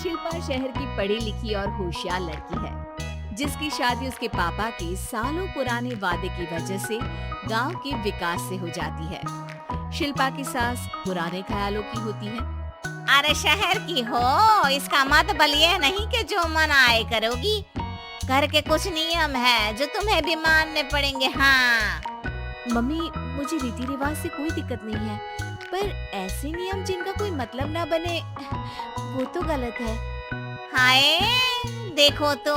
शिल्पा शहर की पढ़ी लिखी और होशियार लड़की है, जिसकी शादी उसके पापा के सालों पुराने वादे की वजह से गांव के विकास से हो जाती है। शिल्पा की सास पुराने ख्यालों की होती है। अरे शहर की हो, इसका मतलब ये नहीं कि जो मन आए करोगी। घर के कुछ नियम है जो तुम्हें भी मानने पड़ेंगे। हाँ मम्मी, मुझे रीति रिवाज से कोई दिक्कत नहीं है, पर ऐसे नियम जिनका कोई मतलब ना बने वो तो गलत है। हाय, देखो तो,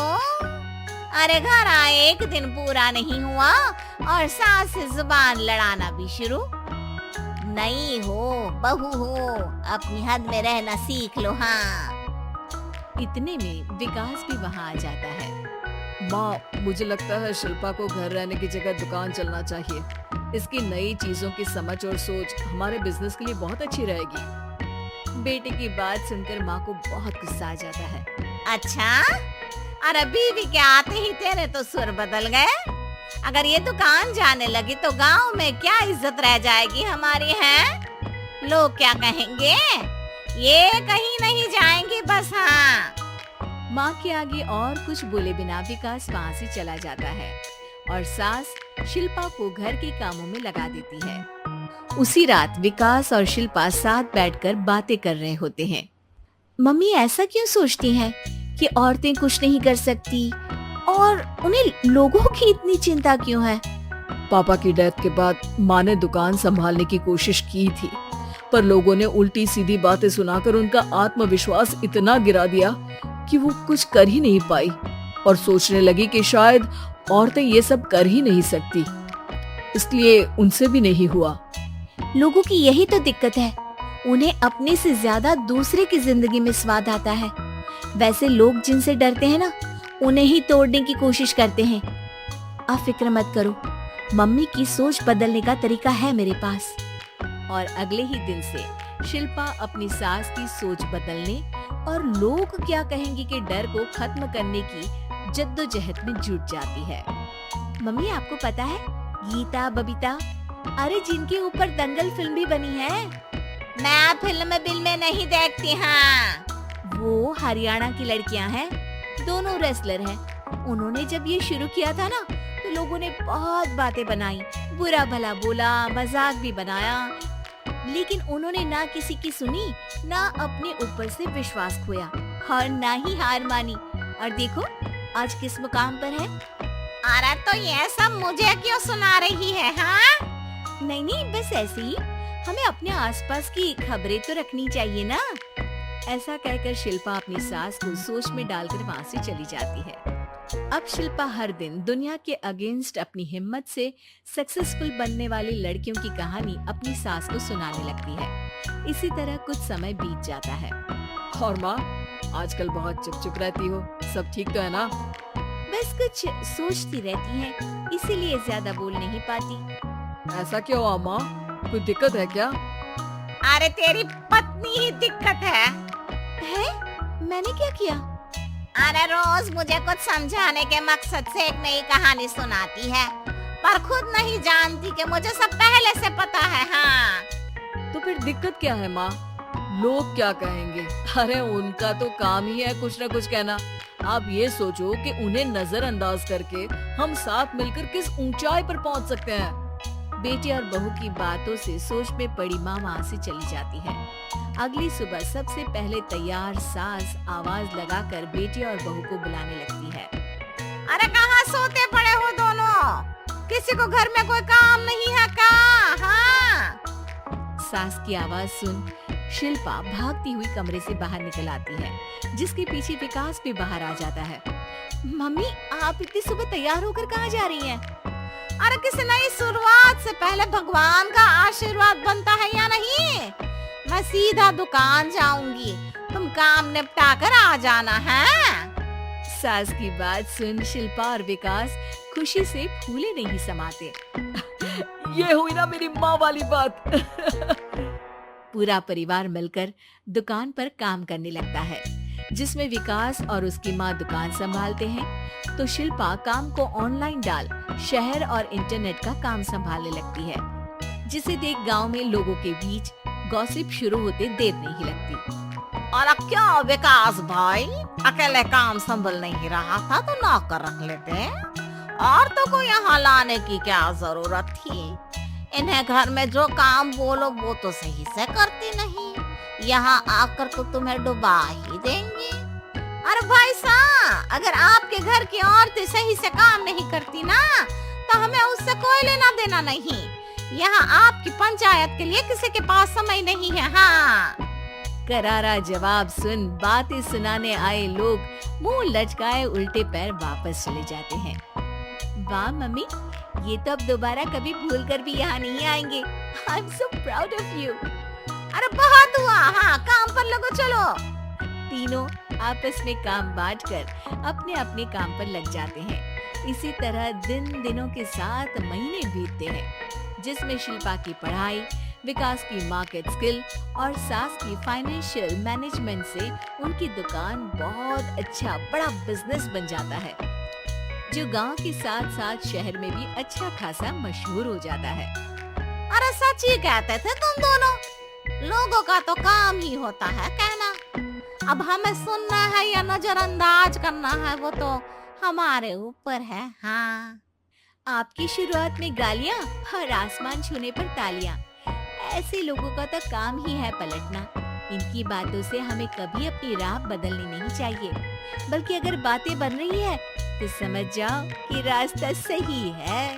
अरे घर आए एक दिन पूरा नहीं हुआ और सास से जुबान लड़ाना भी शुरू। नहीं हो, बहू हो, अपनी हद में रहना सीख लो। हाँ इतने में विकास भी वहाँ आ जाता है। माँ, मुझे लगता है शिल्पा को घर रहने की जगह दुकान चलना चाहिए। इसकी नई चीजों की समझ और सोच हमारे बिजनेस के लिए बहुत अच्छी रहेगी। बेटे की बात सुनकर माँ को बहुत गुस्सा आ जाता है। अच्छा, अरे बीवी के आते ही तेरे तो सुर बदल गए। अगर ये दुकान जाने लगी तो गांव में क्या इज्जत रह जाएगी हमारी है? लोग क्या कहेंगे? ये कहीं नहीं जाएंगी बस। हाँ माँ के आगे और कुछ बोले बिना विकास वहाँ से चला जाता है और सास शिल्पा को घर के कामों में लगा देती है। उसी रात विकास और शिल्पा साथ बैठकर बातें कर रहे होते हैं। मम्मी ऐसा क्यों सोचती हैं कि औरतें कुछ नहीं कर सकती और उन्हें लोगों की इतनी चिंता क्यों है? पापा की डेथ के बाद माँ ने दुकान संभालने की कोशिश की थी, पर लोगों ने उल्टी सीधी बातें सुनाकर उनका आत्मविश्वास इतना गिरा दिया कि वो कुछ कर ही नहीं पाई और सोचने लगी कि शायद औरतें ये सब कर ही नहीं सकती, इसलिए उनसे भी नहीं हुआ। लोगों की यही तो दिक्कत है, उन्हें अपने से ज्यादा दूसरे की जिंदगी में स्वाद आता है। वैसे लोग जिनसे डरते हैं ना, उन्हें ही तोड़ने की कोशिश करते हैं। आप फिक्र मत करो, मम्मी की सोच बदलने का तरीका है मेरे पास। और अगले ही दिन से शिल्पा अपनी सास की सोच बदलने और लोग क्या कहेंगे के डर को खत्म करने की जद्दोजहद में जुट जाती है। मम्मी, आपको पता है गीता, बबीता, अरे जिनके ऊपर दंगल फिल्म भी बनी है। मैं फिल्म नहीं देखती। हाँ वो हरियाणा की लड़कियां हैं, दोनों रेसलर हैं। उन्होंने जब ये शुरू किया था ना, तो लोगों ने बहुत बातें बनाई, बुरा भला बोला, मजाक भी बनाया, लेकिन उन्होंने ना किसी की सुनी, ना अपने ऊपर से विश्वास खोया और ना ही हार मानी। और देखो आज किस मुकाम पर है। अरे तो ये सब मुझे क्यों सुना रही है? हाँ नहीं, बस ऐसे ही, हमें अपने आसपास की खबरें तो रखनी चाहिए ना। ऐसा कहकर शिल्पा अपनी सास को सोच में डालकर वहाँ से चली जाती है। अब शिल्पा हर दिन दुनिया के अगेंस्ट अपनी हिम्मत से सक्सेसफुल बनने वाली लड़कियों की कहानी अपनी सास को सुनाने लगती है। इसी तरह कुछ समय बीत जाता है। और माँ, आजकल बहुत चुप रहती हो, सब ठीक तो है ना? बस कुछ सोचती रहती हैं, इसीलिए ज्यादा बोल नहीं पाती। ऐसा क्यों हुआ माँ? कोई दिक्कत है क्या? अरे तेरी पत्नी ही दिक्कत है। मैंने क्या किया? अरे रोज मुझे कुछ समझाने के मकसद से एक नई कहानी सुनाती है, पर खुद नहीं जानती कि मुझे सब पहले से पता है। हाँ तो फिर दिक्कत क्या है माँ? लोग क्या कहेंगे? अरे उनका तो काम ही है कुछ न कुछ कहना। आप ये सोचो कि उन्हें नजरअंदाज करके हम साथ मिलकर किस ऊंचाई पर पहुंच सकते हैं। बेटे और बहू की बातों से सोच में पड़ी माँ वहाँ से चली जाती है। अगली सुबह सबसे पहले तैयार सास आवाज लगाकर बेटे और बहू को बुलाने लगती है। अरे कहाँ सोते पड़े हो दोनों? किसी को घर में कोई काम नहीं है क्या? हाँ सास की आवाज सुन शिल्पा भागती हुई कमरे से बाहर निकल आती है, जिसके पीछे विकास भी बाहर आ जाता है। मम्मी, आप इतनी सुबह तैयार होकर कहाँ जा रही हैं? अरे किसी नई शुरुआत से पहले भगवान का आशीर्वाद बनता है या नहीं? मैं सीधा दुकान जाऊंगी, तुम काम निपटा कर आ जाना है। सास की बात सुन शिल्पा और विकास खुशी से फूले नहीं समाते। ये हुई ना मेरी माँ वाली बात। पूरा परिवार मिलकर दुकान पर काम करने लगता है, जिसमें विकास और उसकी माँ दुकान संभालते हैं, तो शिल्पा काम को ऑनलाइन डाल शहर और इंटरनेट का काम संभालने लगती है, जिसे देख गांव में लोगों के बीच गॉसिप शुरू होते देर नहीं लगती। और अब क्या विकास भाई, अकेले काम संभल नहीं रहा था तो नौकर रख लेते। और तो को यहाँ लाने की क्या जरूरत थी? इन्हें घर में जो काम बोलो वो तो सही से करती नहीं, यहाँ आकर तो तुम्हें डुबा ही देंगी। अरे भाई साहब, अगर आपके घर की औरतें सही से काम नहीं करती ना तो हमें उससे कोई लेना देना नहीं। यहाँ आपकी पंचायत के लिए किसी के पास समय नहीं है। हाँ, करारा जवाब सुन बातें सुनाने आए लोग मुंह लटकाए उल्टे पैर वापस चले जाते हैं। वाह मम्मी, ये तो अब दोबारा कभी भूल कर भी यहाँ नहीं आएंगे। I am so proud of you. अरे बहुत हुआ, हाँ काम पर लगो चलो। तीनों आपस में काम बांटकर अपने अपने काम पर लग जाते हैं। इसी तरह दिनों के साथ महीने बीतते हैं, जिसमें शिल्पा की पढ़ाई, विकास की मार्केट स्किल और सास की फाइनेंशियल मैनेजमेंट से उनकी दुकान बहुत अच्छा बड़ा बिजनेस बन जाता है, जो गांव के साथ साथ शहर में भी अच्छा खासा मशहूर हो जाता है। अरे सच ही कहते थे तुम दोनों, लोगों का तो काम ही होता है कहना। अब हमें सुनना है या नजरअंदाज करना है वो तो हमारे ऊपर है। हाँ, आपकी शुरुआत में गालियां और आसमान छूने पर तालियां, ऐसे लोगों का तो काम ही है पलटना। इनकी बातों से हमें कभी अपनी राह बदलनी नहीं चाहिए, बल्कि अगर बातें बन रही है तो समझ जाओ कि रास्ता सही है।